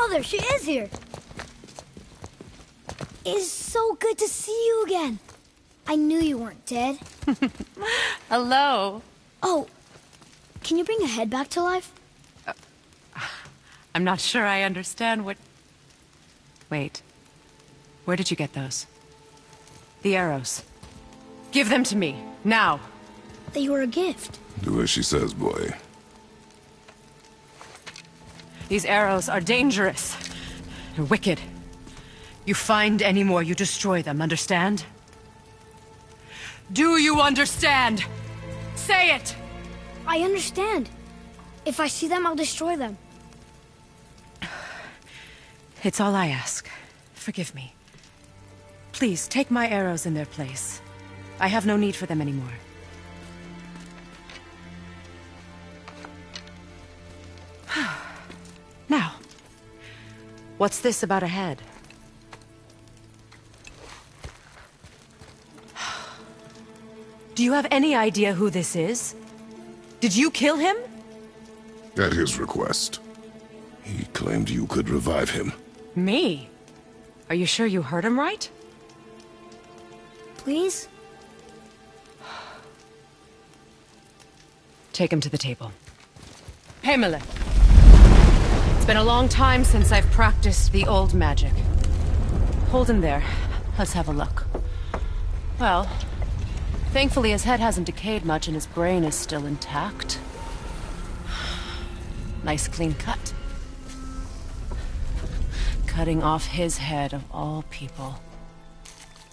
Mother, she is here. It's so good to see you again. I knew you weren't dead. Hello. Oh, can you bring a head back to life? I'm not sure I understand what... Wait. Where did you get those? The arrows. Give them to me, now. They were a gift. Do as she says, boy. These arrows are dangerous. They're wicked. You find any more, you destroy them, understand? Do you understand? Say it! I understand. If I see them, I'll destroy them. It's all I ask. Forgive me. Please, take my arrows in their place. I have no need for them anymore. Now, what's this about a head? Do you have any idea who this is? Did you kill him? At his request. He claimed you could revive him. Me? Are you sure you heard him right? Please? Take him to the table. Pamela. It's been a long time since I've practiced the old magic. Hold him there. Let's have a look. Well, thankfully his head hasn't decayed much and his brain is still intact. Nice clean cut. Cutting off his head of all people.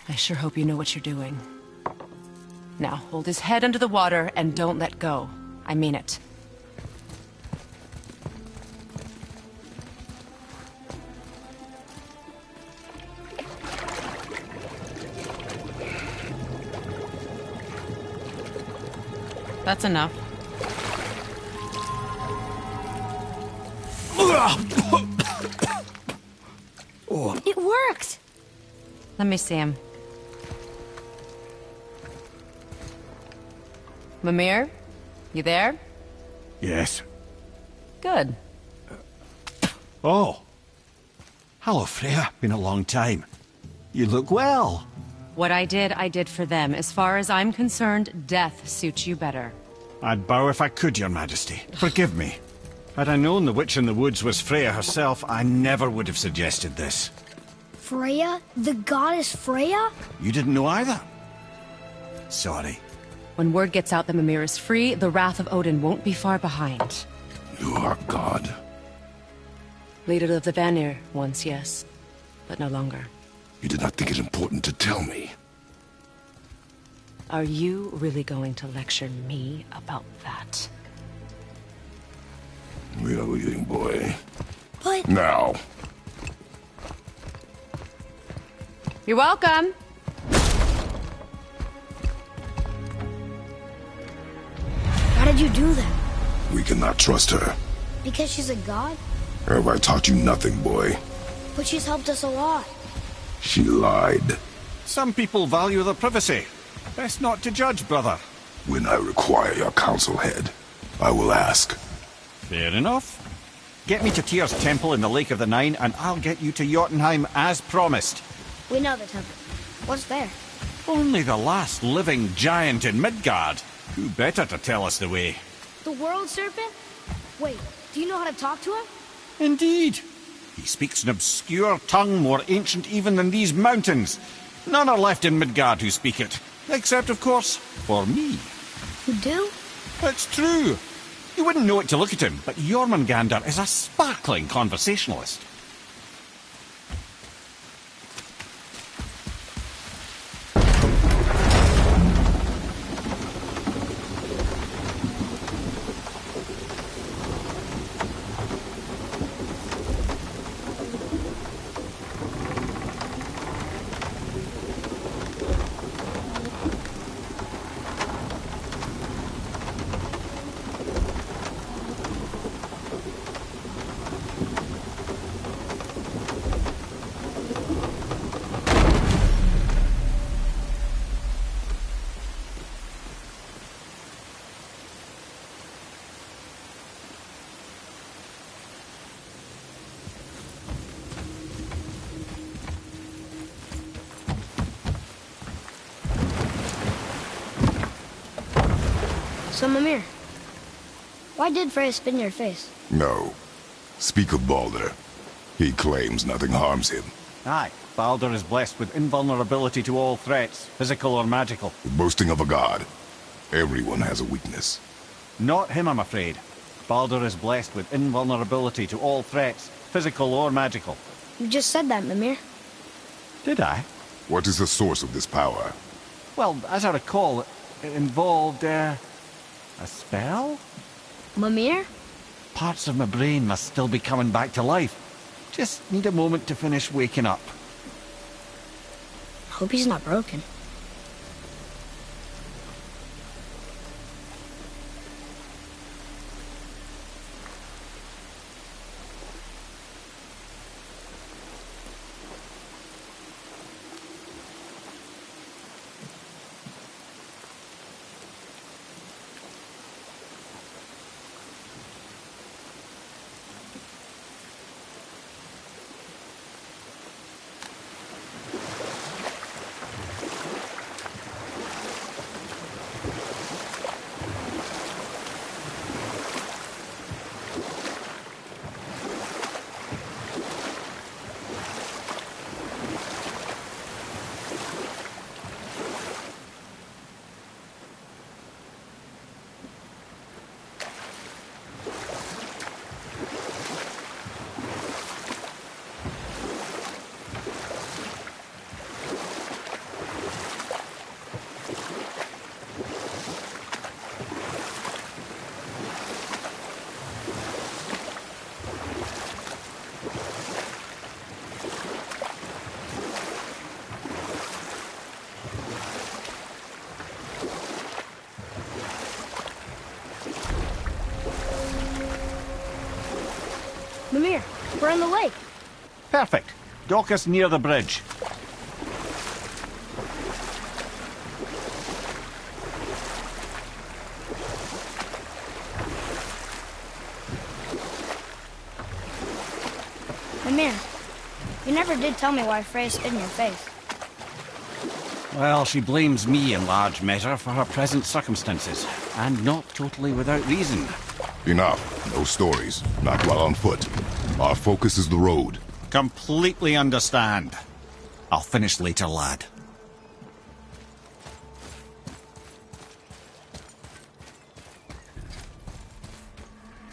I sure hope you know what you're doing. Now, hold his head under the water and don't let go. I mean it. That's enough. It worked! Let me see him. Mimir? You there? Yes. Good. Oh. Hello, Freya. Been a long time. You look well. What I did for them. As far as I'm concerned, death suits you better. I'd bow if I could, Your Majesty. Forgive me. Had I known the witch in the woods was Freya herself, I never would have suggested this. Freya? The goddess Freya? You didn't know either? Sorry. When word gets out that Mimir is free, the wrath of Odin won't be far behind. You are God. Leader of the Vanir, once, yes. But no longer. You did not think it important to tell me. Are you really going to lecture me about that? We are leaving, boy. But... Now. You're welcome! How did you do that? We cannot trust her. Because she's a god? Have I taught you nothing, boy? But she's helped us a lot. She lied. Some people value their privacy. Best not to judge, brother. When I require your council head, I will ask. Fair enough. Get me to Tyr's temple in the Lake of the Nine, and I'll get you to Jotunheim as promised. We know the temple. What's there? Only the last living giant in Midgard. Who better to tell us the way? The world serpent? Wait, do you know how to talk to him? Indeed. He speaks an obscure tongue more ancient even than these mountains. None are left in Midgard who speak it. Except, of course, for me. You do? It's true. You wouldn't know it to look at him, but Jormungandr is a sparkling conversationalist. So, Mimir, why did Freya spit in your face? No. Speak of Baldur. He claims nothing harms him. Aye, Baldur is blessed with invulnerability to all threats, physical or magical. Boasting of a god. Everyone has a weakness. Not him, I'm afraid. Baldur is blessed with invulnerability to all threats, physical or magical. You just said that, Mimir. Did I? What is the source of this power? Well, as I recall, it involved, a spell? Mimir? Parts of my brain must still be coming back to life. Just need a moment to finish waking up. Hope he's not broken. Mimir, we're on the lake. Perfect. Dock us near the bridge. Mimir, you never did tell me why Freya spit in your face. Well, she blames me in large measure for her present circumstances, and not totally without reason. Enough. No stories. Not while on foot. Our focus is the road. Completely understand. I'll finish later, lad.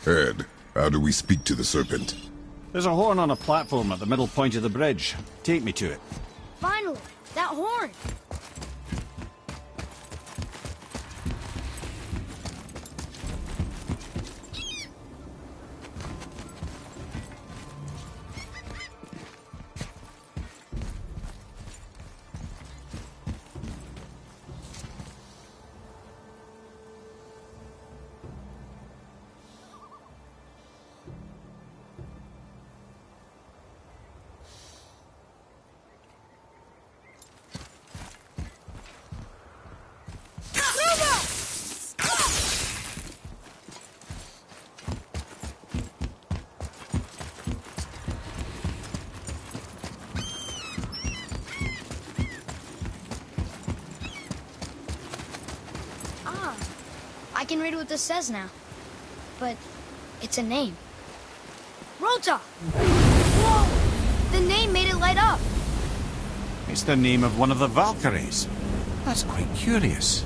Ed, how do we speak to the serpent? There's a horn on a platform at the middle point of the bridge. Take me to it. Finally, that horn! I can read what this says now. But it's a name. Rota! Whoa! The name made it light up. It's the name of one of the Valkyries. That's quite curious.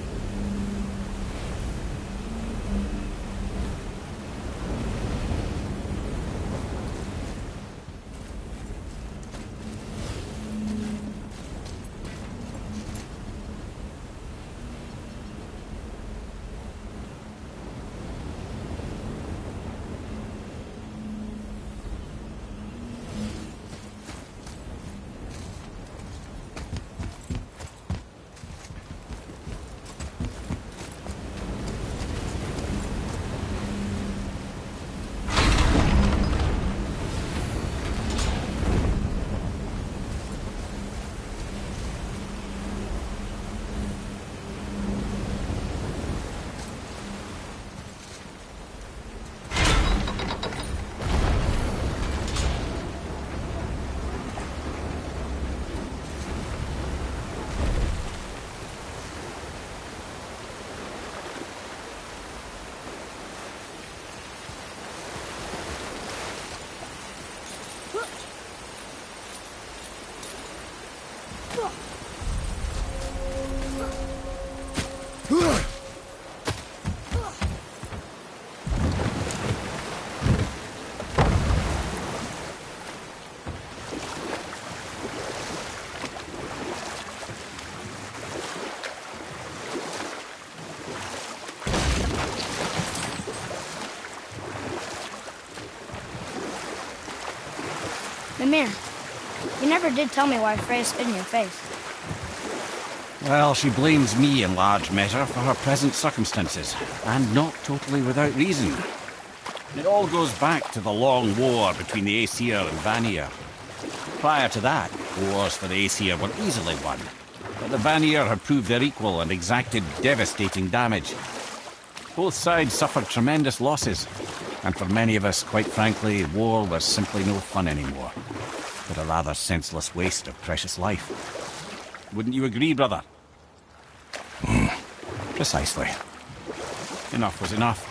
Mimir, you never did tell me why Freya spit in your face. Well, she blames me in large measure for her present circumstances, and not totally without reason. It all goes back to the long war between the Aesir and Vanir. Prior to that, wars for the Aesir were easily won, but the Vanir had proved their equal and exacted devastating damage. Both sides suffered tremendous losses, and for many of us, quite frankly, war was simply no fun anymore, but a rather senseless waste of precious life. Wouldn't you agree, brother? Precisely. Enough was enough.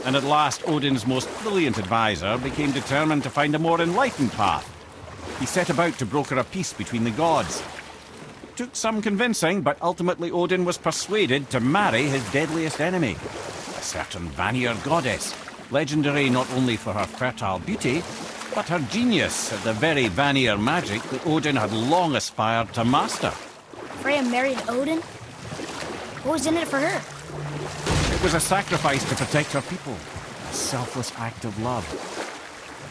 And at last, Odin's most brilliant advisor became determined to find a more enlightened path. He set about to broker a peace between the gods. It took some convincing, but ultimately Odin was persuaded to marry his deadliest enemy, a certain Vanir goddess, legendary not only for her fertile beauty, but her genius at the very Vanir magic that Odin had long aspired to master. Freya married Odin? What was in it for her? It was a sacrifice to protect her people, a selfless act of love.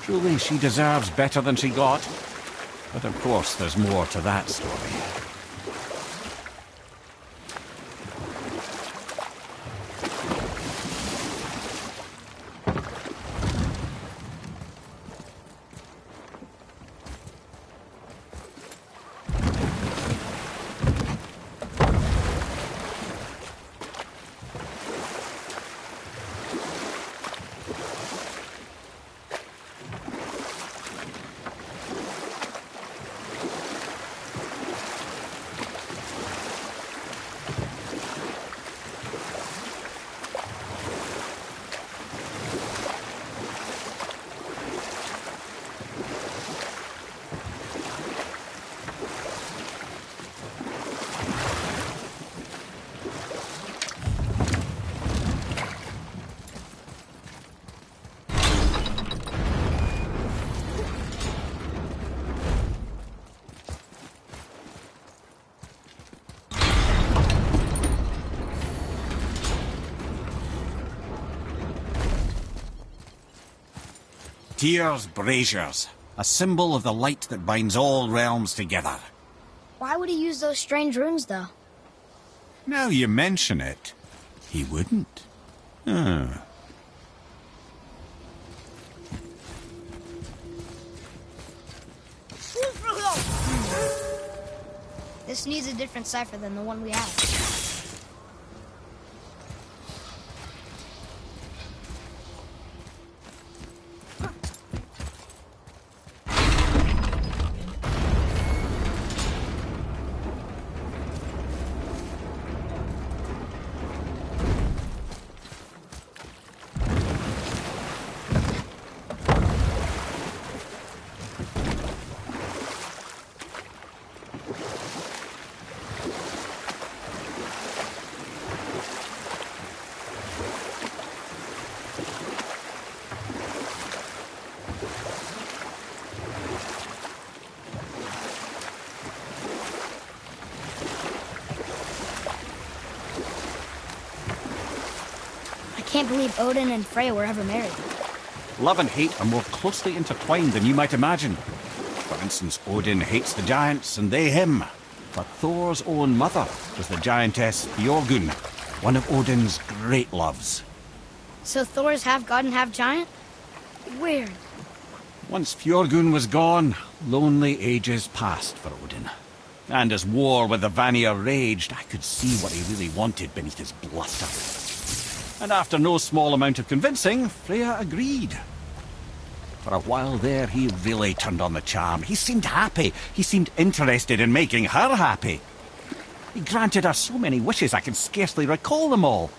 Truly, she deserves better than she got. But of course, there's more to that story. Tyr's braziers, a symbol of the light that binds all realms together. Why would he use those strange runes, though? Now you mention it, he wouldn't. This needs a different cipher than the one we have. I can't believe Odin and Freya were ever married. Love and hate are more closely intertwined than you might imagine. For instance, Odin hates the giants and they him. But Thor's own mother was the giantess Fjorgun, one of Odin's great loves. So Thor's half god and half giant? Weird. Once Fjorgun was gone, lonely ages passed for Odin. And as war with the Vanir raged, I could see what he really wanted beneath his bluster. And after no small amount of convincing, Freya agreed. For a while there, he really turned on the charm. He seemed happy. He seemed interested in making her happy. He granted her so many wishes I can scarcely recall them all.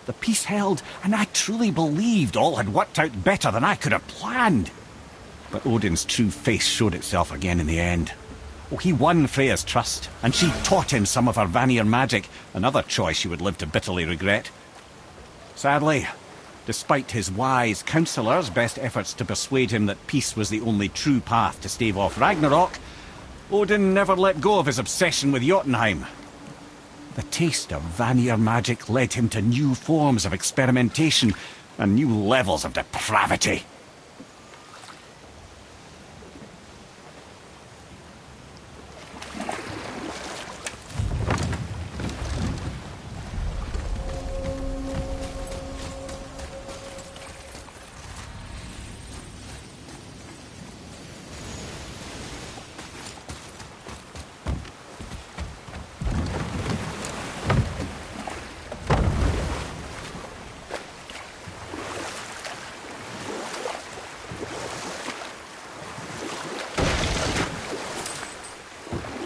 The peace held, and I truly believed all had worked out better than I could have planned. But Odin's true face showed itself again in the end. Oh, he won Freya's trust, and she taught him some of her Vanir magic, another choice she would live to bitterly regret. Sadly, despite his wise counsellors' best efforts to persuade him that peace was the only true path to stave off Ragnarok, Odin never let go of his obsession with Jotunheim. The taste of Vanir magic led him to new forms of experimentation and new levels of depravity.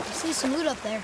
I see some loot up there.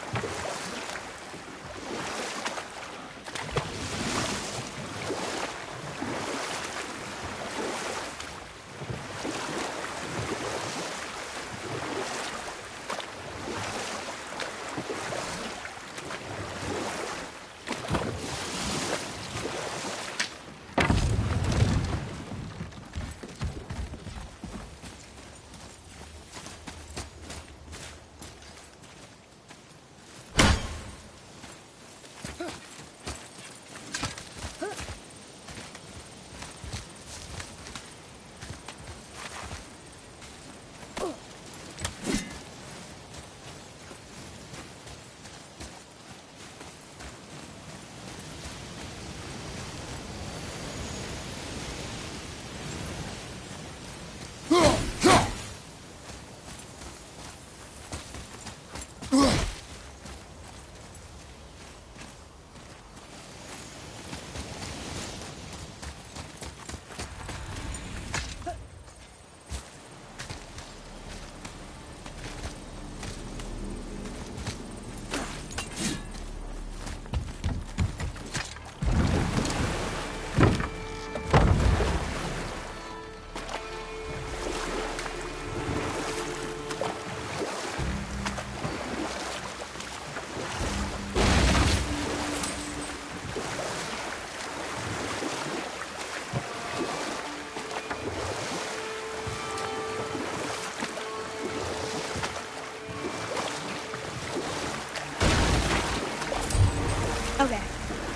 Okay,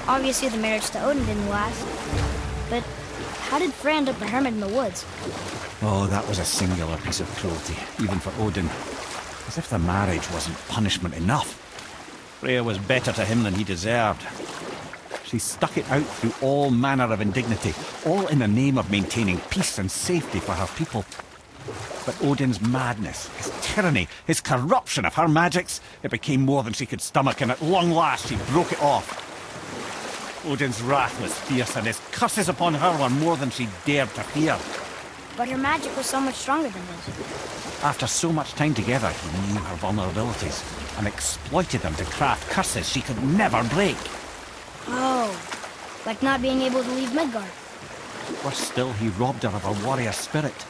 obviously the marriage to Odin didn't last, but how did Frey end up a hermit in the woods? Oh, that was a singular piece of cruelty, even for Odin. As if the marriage wasn't punishment enough. Freya was better to him than he deserved. She stuck it out through all manner of indignity, all in the name of maintaining peace and safety for her people. But Odin's madness, his tyranny, his corruption of her magics, it became more than she could stomach, and at long last she broke it off. Odin's wrath was fierce, and his curses upon her were more than she dared to fear. But her magic was so much stronger than his. After so much time together, he knew her vulnerabilities, and exploited them to craft curses she could never break. Oh, like not being able to leave Midgard. Worse still, he robbed her of her warrior spirit.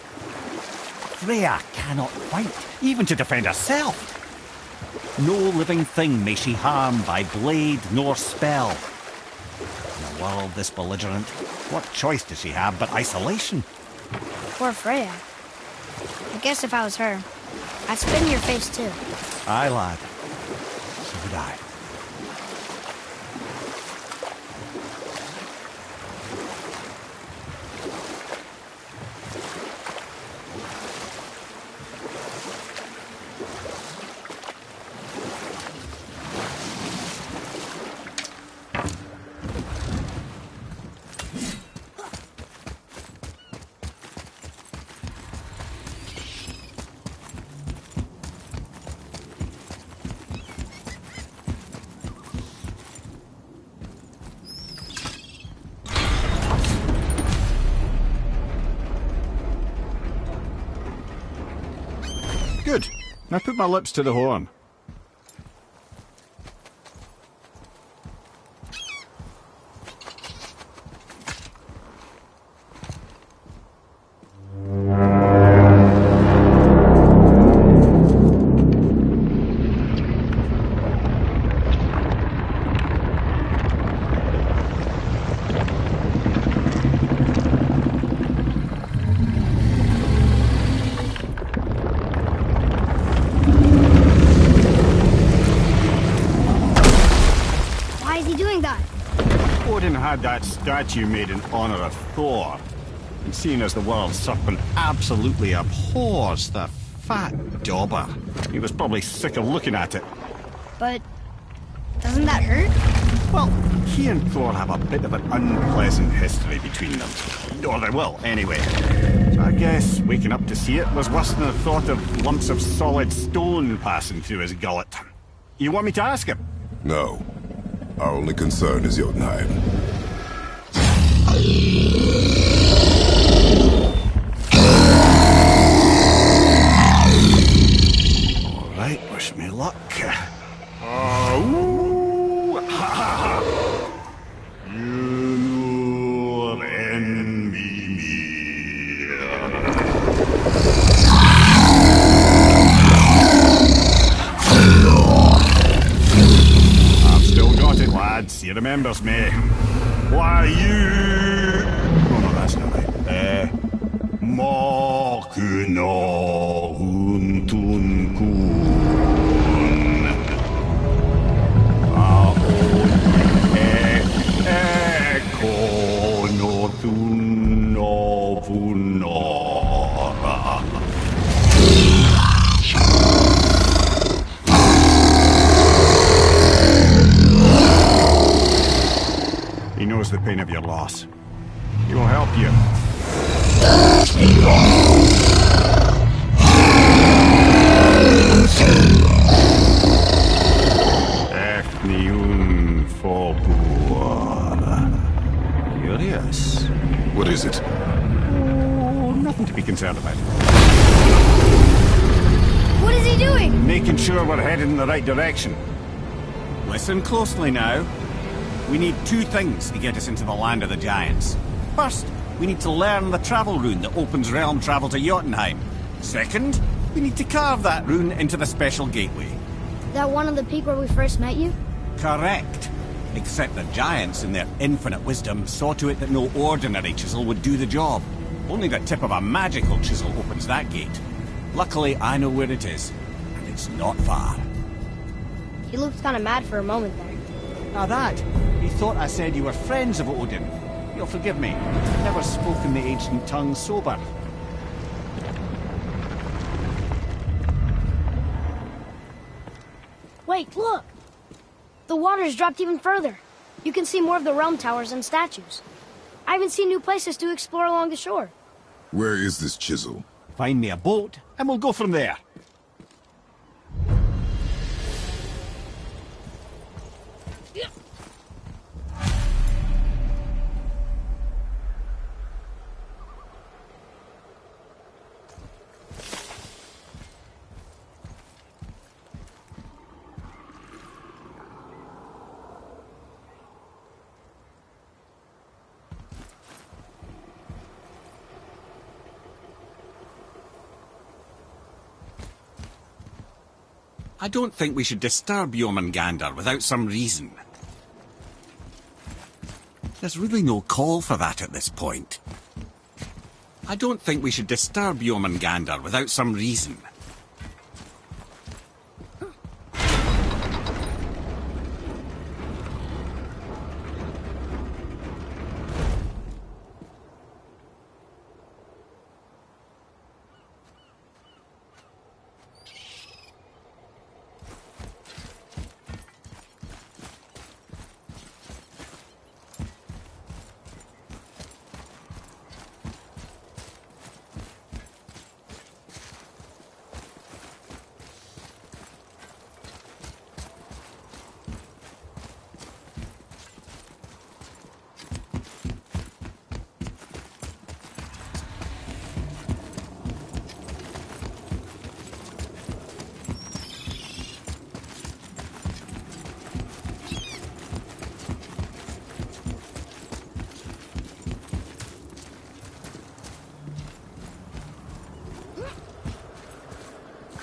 Freya cannot fight, even to defend herself. No living thing may she harm by blade nor spell. In a world this belligerent, what choice does she have but isolation? Poor Freya. I guess if I was her, I'd spit in your face too. Aye, lad. So would I. Good. Now put my lips to the horn. had that statue made in honor of Thor. And seeing as the world serpent absolutely abhors the fat dauber, he was probably sick of looking at it. But doesn't that hurt? Well, he and Thor have a bit of an unpleasant history between them. Or they will, anyway. So I guess waking up to see it was worse than the thought of lumps of solid stone passing through his gullet. You want me to ask him? No. Our only concern is Jotunheim. All right, wish me luck. Ooh, ha, ha, ha. You envy me. I've still got it, lads. He remembers me. Why, you... Oh, no, that's not right. Makuna huntun kun. Ekonothun novunora. He knows the pain of your loss. He will help you. Efniun Fobuara. Curious. What is it? Oh, nothing to be concerned about. What is he doing? Making sure we're headed in the right direction. Listen closely now. We need two things to get us into the land of the giants. First, we need to learn the travel rune that opens realm travel to Jotunheim. Second, we need to carve that rune into the special gateway. That one on the peak where we first met you? Correct. Except the giants, in their infinite wisdom, saw to it that no ordinary chisel would do the job. Only the tip of a magical chisel opens that gate. Luckily, I know where it is, and it's not far. He looked kind of mad for a moment there. Now that, he thought I said you were friends of Odin. You'll forgive me. I've never spoken the ancient tongue sober. Wait, look! The water's dropped even further. You can see more of the realm towers and statues. I even see new places to explore along the shore. Where is this chisel? Find me a boat, and we'll go from there. I don't think we should disturb Jormungandr without some reason. There's really no call for that at this point. I don't think we should disturb Jormungandr without some reason.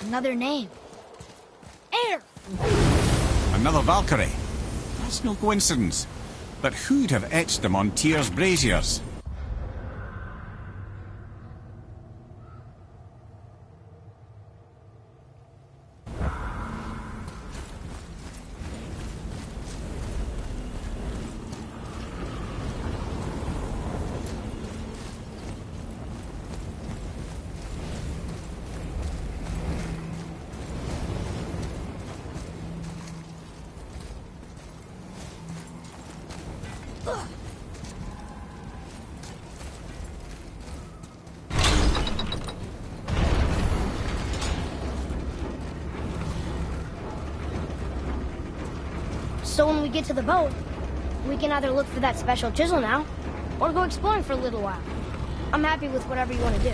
Another name. Air! Another Valkyrie. That's no coincidence. But who'd have etched them on Tyr's braziers? So when we get to the boat, we can either look for that special chisel now, or go exploring for a little while. I'm happy with whatever you want to do.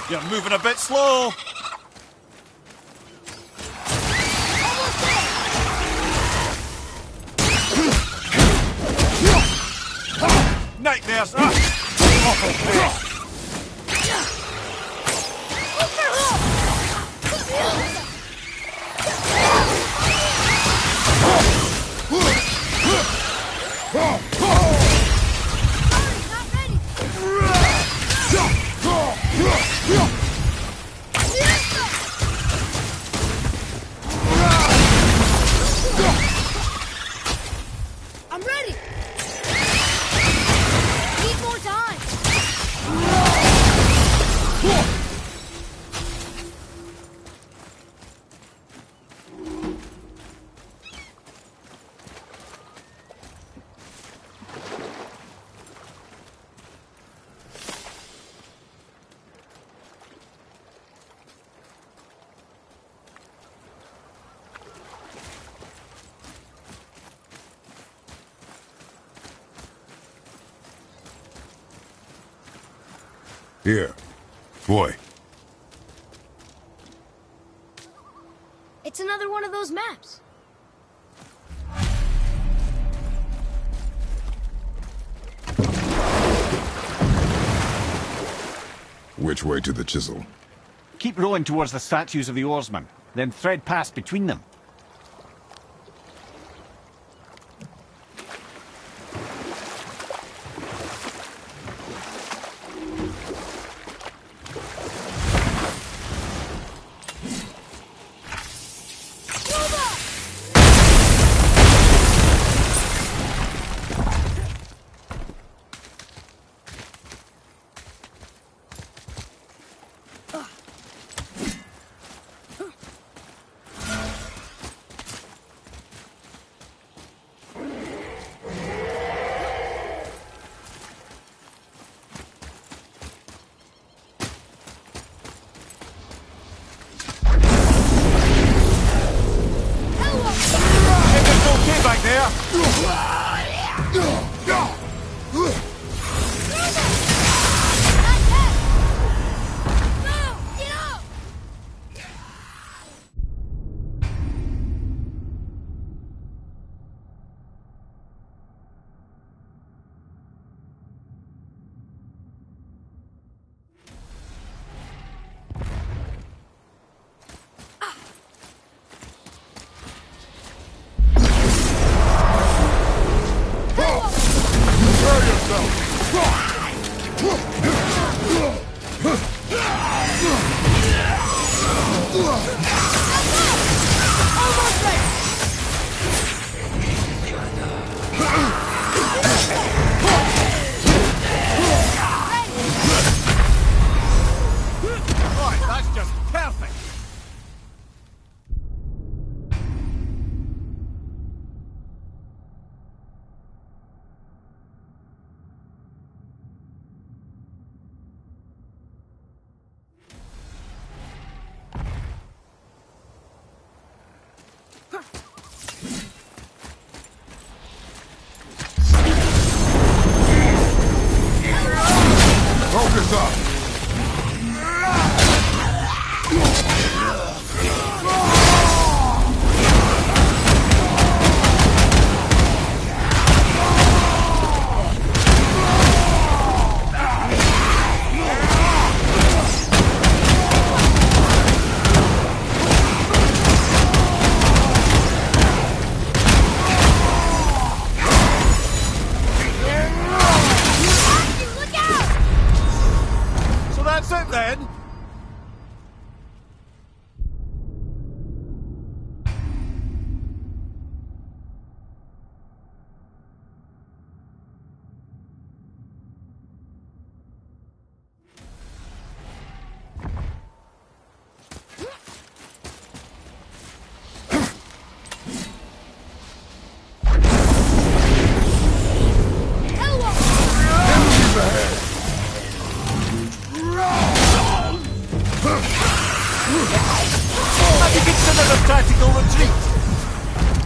You're moving a bit slow. Nightmares! Awful face! I'm ready! Need more time! Here. Boy. It's another one of those maps. Which way to the chisel? Keep rowing towards the statues of the oarsmen, then thread past between them. Back there! Focus up! Look out!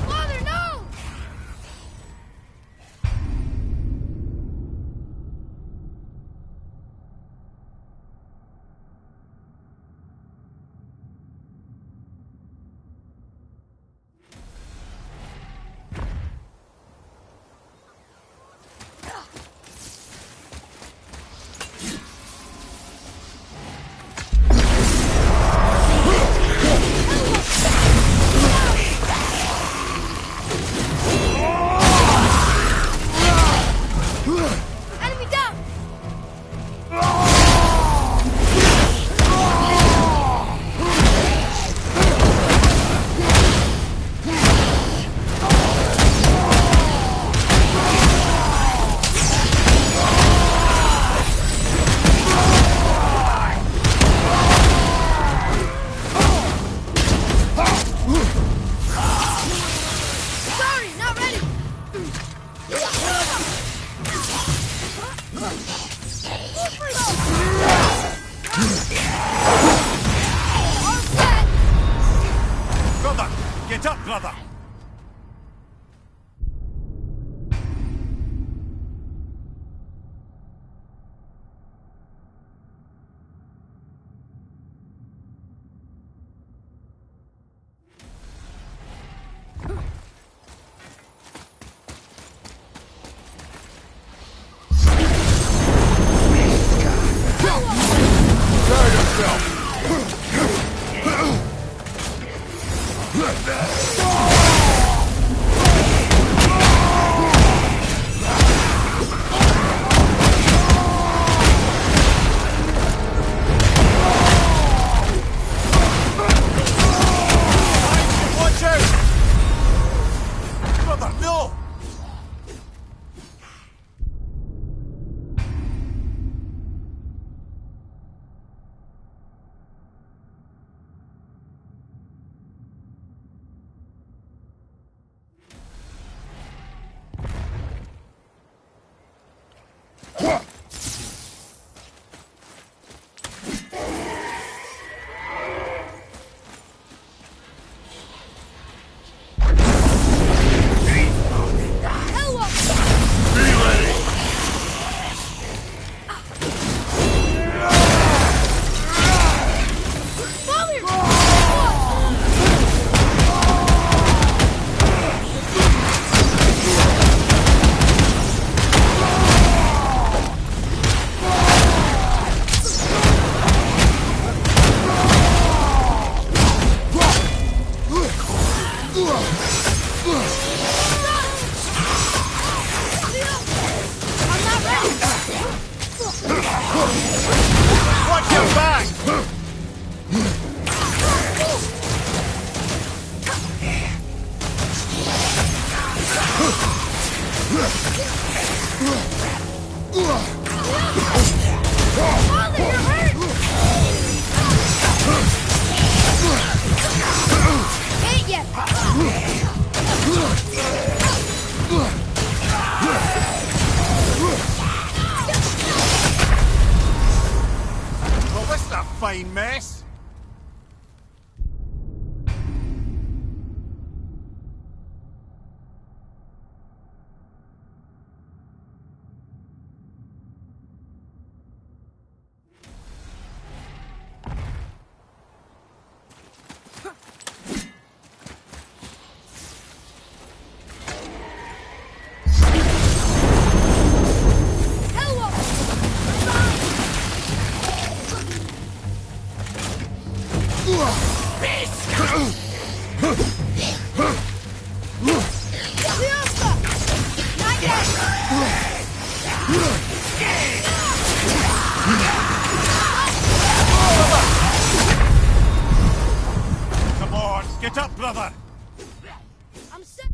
Father, no! Enemy down! Sorry, not ready! All set! Brother! Get up, brother! Watch out! Brother, no! I'm not ready! Watch your back! Father, you're hurt! Ain't yet! Well, this is a fine mess. Come on, get up, brother! I'm set.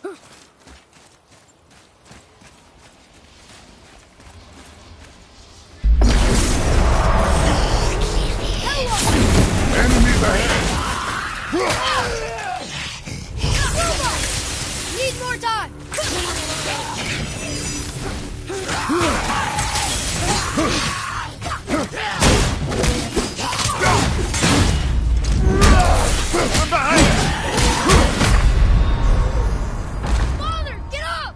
Enemy ahead! Need more time! From behind! Father, get up!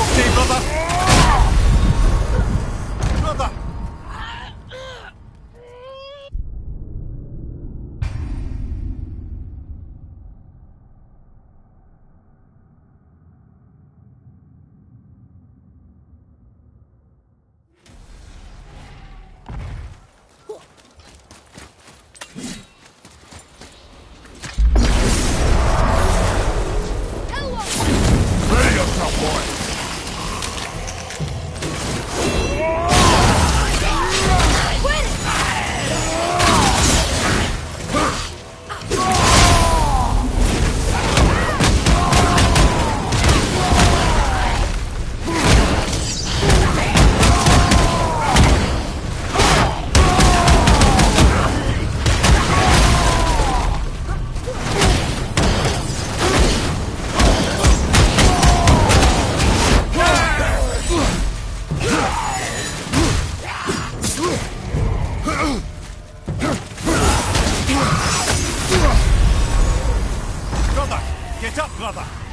Okay, brother? Brother! Ready up, top boy! Brother! Get up, brother!